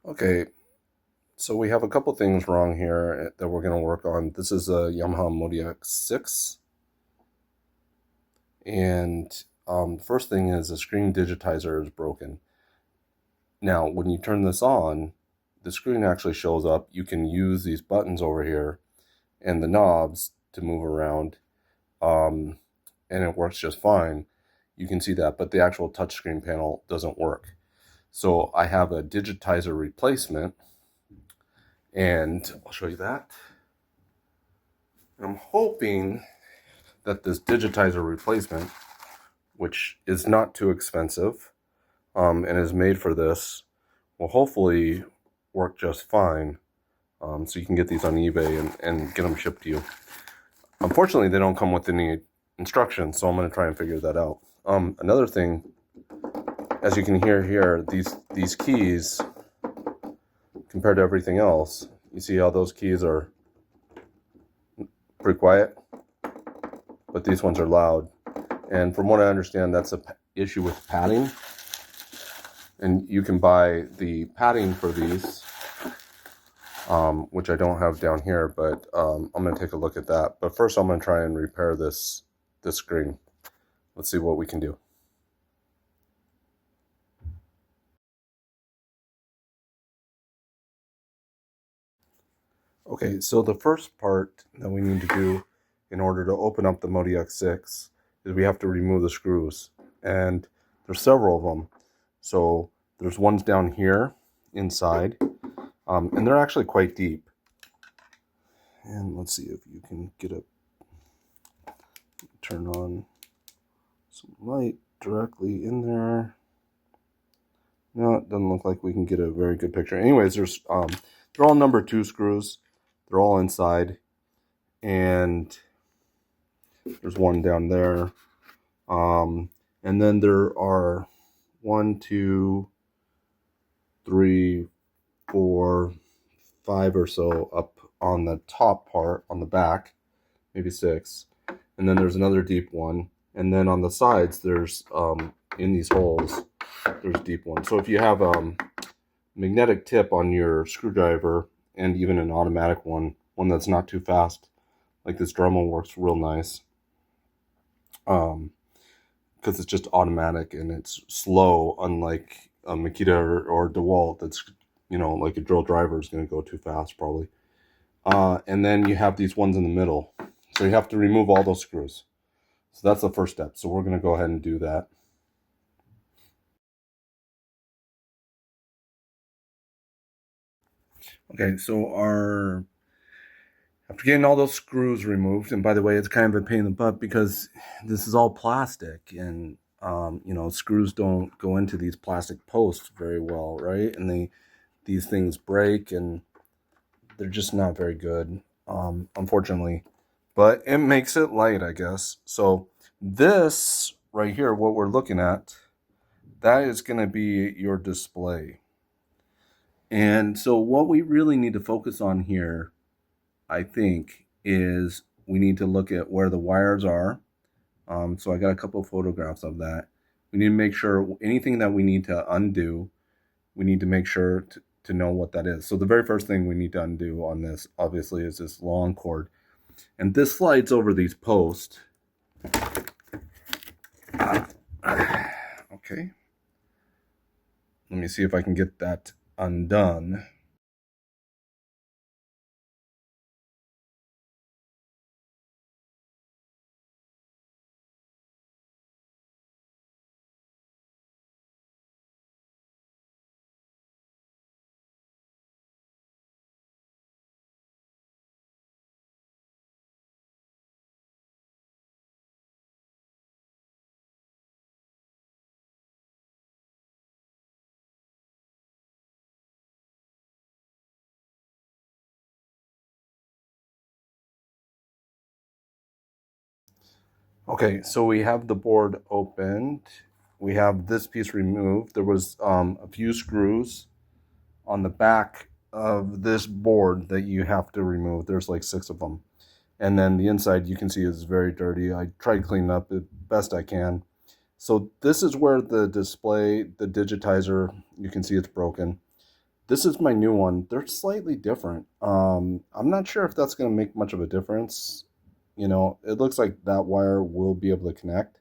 Okay, so we have a couple things wrong here that we're going to work on. This is a Yamaha MODX 6. And first thing is the screen digitizer is broken. Now, when you turn this on, the screen actually shows up. You can use these buttons over here and the knobs to move around, and it works just fine. You can see that, but the actual touchscreen panel doesn't work. So I have a digitizer replacement, and I'll show you that. I'm hoping that this digitizer replacement, which is not too expensive and is made for this, will hopefully work just fine. So you can get these on eBay and get them shipped to you. Unfortunately, they don't come with any instructions, so I'm going to try and figure that out. Another thing, as you can hear here, these keys, compared to everything else, you see how those keys are pretty quiet, but these ones are loud. And from what I understand, that's an issue with padding. And you can buy the padding for these, which I don't have down here, but I'm going to take a look at that. But first, I'm going to try and repair this screen. Let's see what we can do. Okay, so the first part that we need to do in order to open up the MODX 6 is we have to remove the screws. And there's several of them. So there's ones down here inside, and they're actually quite deep. And let's see if you can get a turn on some light directly in there. No, it doesn't look like we can get a very good picture. Anyways, they're all number 2 screws. They're all inside, and there's one down there. And then there are 1, 2, 3, 4, 5 or so up on the top part on the back, maybe 6. And then there's another deep one. And then on the sides, there's in these holes, there's deep ones. So if you have a magnetic tip on your screwdriver, and even an automatic one that's not too fast, like this Dremel works real nice, because it's just automatic and it's slow, unlike a Makita or DeWalt that's, like a drill driver is going to go too fast probably. And then you have these ones in the middle, so you have to remove all those screws. So that's the first step. So we're going to go ahead and do that. Okay, so after getting all those screws removed, and by the way, it's kind of a pain in the butt because this is all plastic, and screws don't go into these plastic posts very well, right? And these things break, and they're just not very good, unfortunately. But it makes it light, I guess. So this right here, what we're looking at, that is going to be your display. And so what we really need to focus on here, I think, is we need to look at where the wires are. So I got a couple of photographs of that. We need to make sure anything that we need to undo, we need to make sure to know what that is. So the very first thing we need to undo on this, obviously, is this long cord. And this slides over these posts. Okay. Let me see if I can get that undone. Okay, so we have the board opened. We have this piece removed. There was a few screws on the back of this board that you have to remove. There's like 6 of them. And then the inside, you can see, is very dirty. I tried cleaning up the best I can. So this is where the display, the digitizer, you can see it's broken. This is my new one. They're slightly different. I'm not sure if that's going to make much of a difference. You know, it looks like that wire will be able to connect.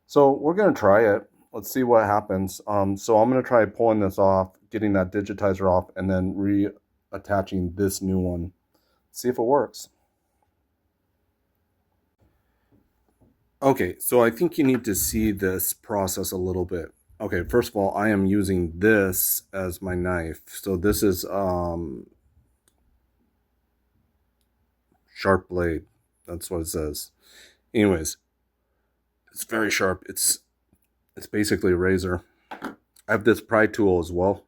So we're going to try it. Let's see what happens. So I'm going to try pulling this off, getting that digitizer off, and then reattaching this new one. See if it works. Okay, so I think you need to see this process a little bit. Okay, first of all, I am using this as my knife. So this is sharp blade. That's what it says. Anyways, it's very sharp. It's basically a razor. I have this pry tool as well.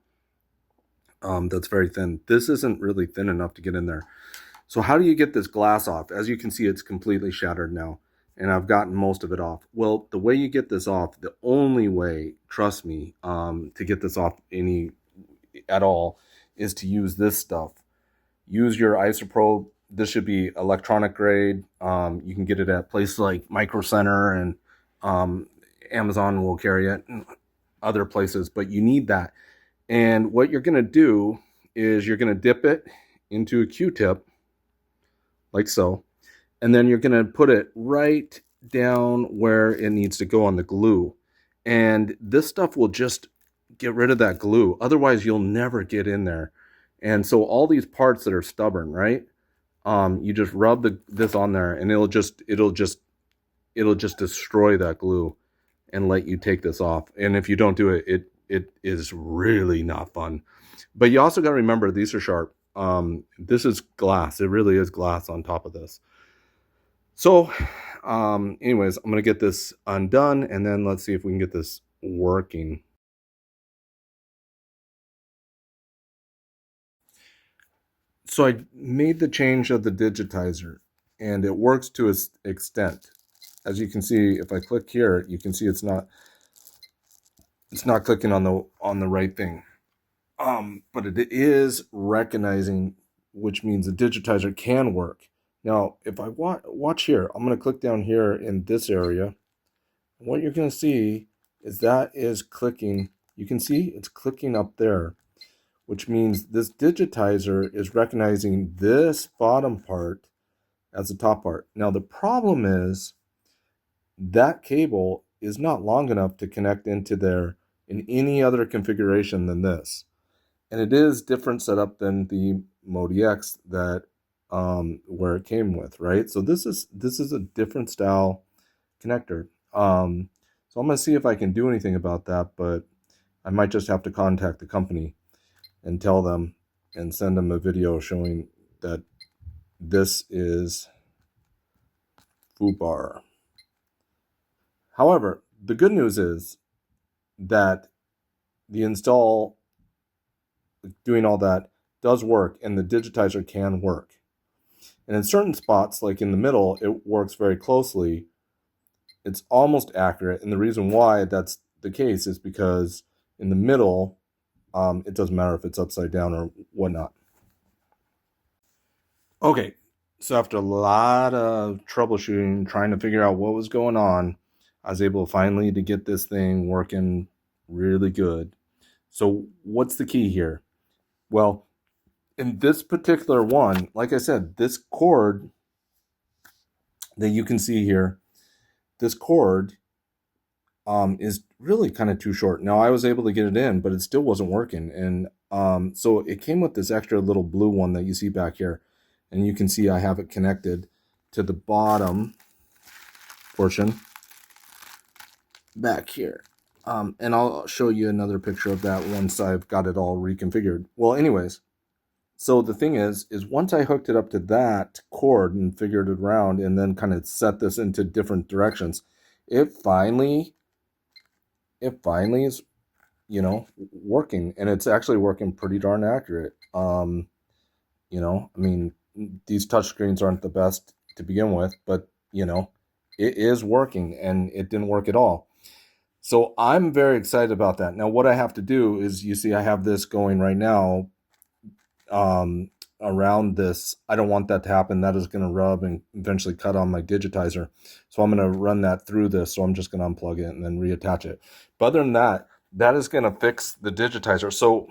That's very thin. This isn't really thin enough to get in there. So how do you get this glass off? As you can see, it's completely shattered now, and I've gotten most of it off. Well, the way you get this off, the only way, trust me, to get this off at all, is to use this stuff. Use your isoprobe. This should be electronic grade. You can get it at places like Micro Center, and Amazon will carry it, and other places, but you need that. And what you're going to do is you're going to dip it into a Q-tip, like so, and then you're going to put it right down where it needs to go on the glue. And this stuff will just get rid of that glue. Otherwise, you'll never get in there. And so all these parts that are stubborn, right? You just rub this on there, and it'll just destroy that glue and let you take this off. And if you don't do it, it is really not fun. But you also got to remember, these are sharp. This is glass. It really is glass on top of this. So anyways, I'm going to get this undone, and then let's see if we can get this working. So I made the change of the digitizer, and it works to its extent. As you can see, if I click here, you can see it's not clicking on the right thing. But it is recognizing, which means the digitizer can work. Now, if I watch here, I'm going to click down here in this area. What you're going to see is that is clicking. You can see it's clicking up there, which means this digitizer is recognizing this bottom part as the top part. Now, the problem is that cable is not long enough to connect into there in any other configuration than this. And it is different setup than the MODX that where it came with, right? So this is a different style connector. So I'm going to see if I can do anything about that, but I might just have to contact the company and tell them and send them a video showing that this is FUBAR. However, the good news is that the install, doing all that, does work, and the digitizer can work. And in certain spots, like in the middle, it works very closely. It's almost accurate, and the reason why that's the case is because in the middle, it doesn't matter if it's upside down or whatnot. Okay, so after a lot of troubleshooting, trying to figure out what was going on, I was able finally to get this thing working really good. So what's the key here? Well, in this particular one, like I said, this cord that you can see here, this cord is really kind of too short. Now, I was able to get it in, but it still wasn't working. And so it came with this extra little blue one that you see back here. And you can see I have it connected to the bottom portion back here. And I'll show you another picture of that once I've got it all reconfigured. Well, anyways, so the thing is once I hooked it up to that cord and figured it around and then kind of set this into different directions, it finally is, you know, working, and it's actually working pretty darn accurate. You know, I mean, these touchscreens aren't the best to begin with, but you know, it is working, and it didn't work at all. So I'm very excited about that. Now, what I have to do is, you see, I have this going right now around this. I don't want that to happen. That is going to rub and eventually cut on my digitizer. So I'm going to run that through this. So I'm just going to unplug it and then reattach it. But other than that, that is going to fix the digitizer. So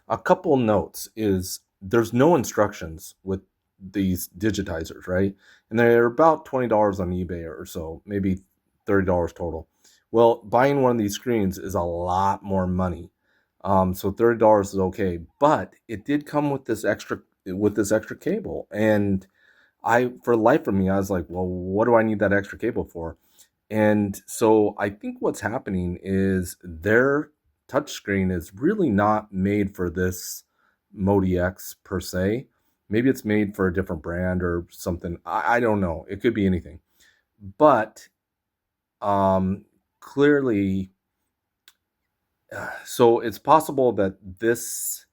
a couple notes is there's no instructions with these digitizers, right? And they're about $20 on eBay or so, maybe $30 total. Well, buying one of these screens is a lot more money. So $30 is okay, but it did come with this extra cable. And for the life of me, I was like, well, what do I need that extra cable for? And so I think what's happening is their touchscreen is really not made for this MODX per se. Maybe it's made for a different brand or something. I don't know. It could be anything. But clearly, so it's possible that this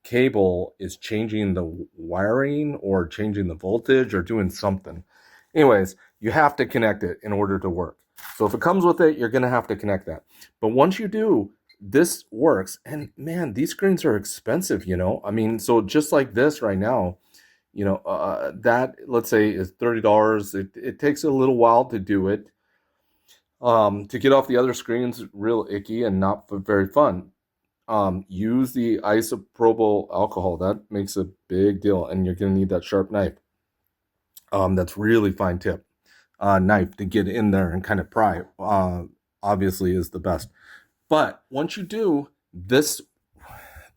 cable is changing the wiring or changing the voltage or doing something. Anyways, you have to connect it in order to work. So if it comes with it, you're going to have to connect that. But once you do, this works. And man, these screens are expensive, you know? I mean, so just like this right now, you know, that, let's say, is $30. It takes a little while to do it. To get off the other screens, real icky and not very fun. Use the isopropyl alcohol. That makes a big deal, and you're going to need that sharp knife. That's really fine tip knife to get in there and kind of pry. Obviously, is the best. But once you do this,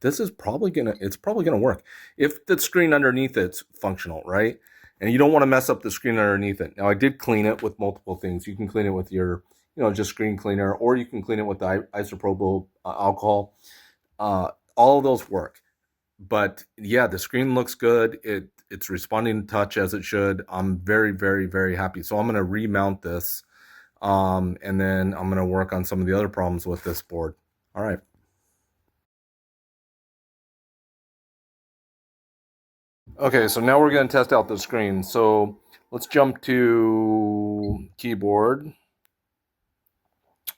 is probably gonna work if the screen underneath it's functional, right? And you don't want to mess up the screen underneath it. Now, I did clean it with multiple things. You can clean it with your, just screen cleaner, or you can clean it with the isopropyl alcohol. All of those work. But yeah, the screen looks good. It's responding to touch as it should. I'm very, very, very happy. So I'm going to remount this, and then I'm going to work on some of the other problems with this board. All right. Okay, so now we're going to test out the screen. So let's jump to keyboard.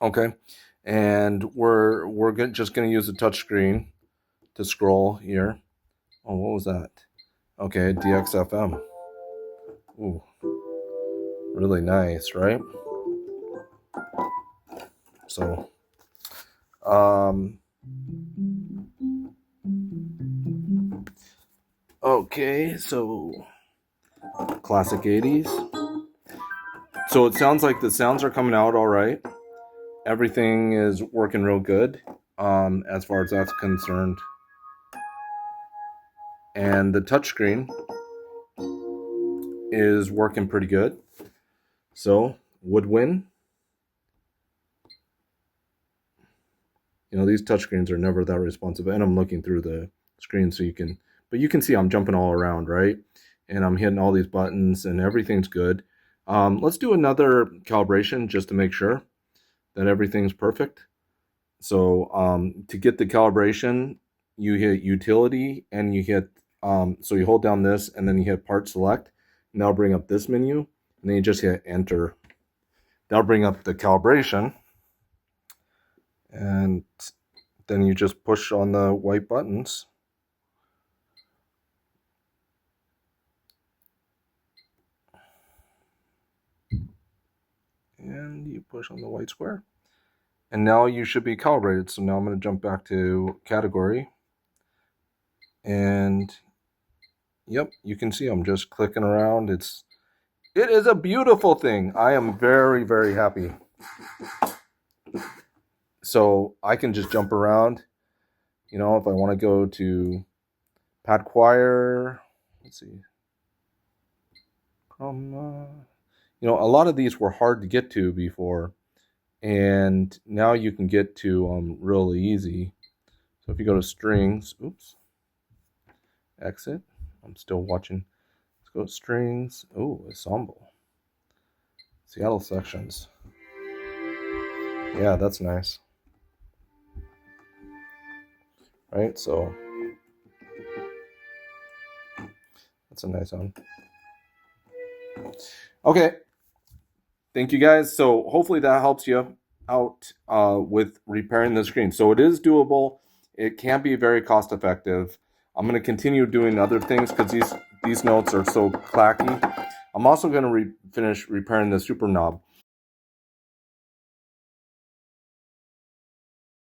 Okay, and we're just going to use the touch screen to scroll here. Oh, what was that? Okay, DXFM. Ooh, really nice, right? So, okay, so classic 80s. So it sounds like the sounds are coming out all right. Everything is working real good, as far as that's concerned. And the touchscreen is working pretty good. So, would win. These touchscreens are never that responsive. And I'm looking through the screen so you can see I'm jumping all around, right? And I'm hitting all these buttons and everything's good. Let's do another calibration just to make sure that everything's perfect. So to get the calibration, you hit utility and you hit, so you hold down this and then you hit part select, and that'll bring up this menu, and then you just hit enter. That'll bring up the calibration, and then you just push on the white buttons. And you push on the white square. And now you should be calibrated. So now I'm going to jump back to category. And yep, you can see I'm just clicking around. It is a beautiful thing. I am very, very happy. So I can just jump around. If I want to go to pad choir, let's see. A lot of these were hard to get to before, and now you can get to really easy. So if you go to strings, oops, exit. I'm still watching. Let's go to strings. Oh, ensemble. Seattle sections. Yeah, that's nice. Right, so that's a nice one. Okay. Thank you guys. So hopefully that helps you out with repairing the screen. So it is doable. It can be very cost effective. I'm going to continue doing other things because these notes are so clacky. I'm also going to finish repairing the super knob.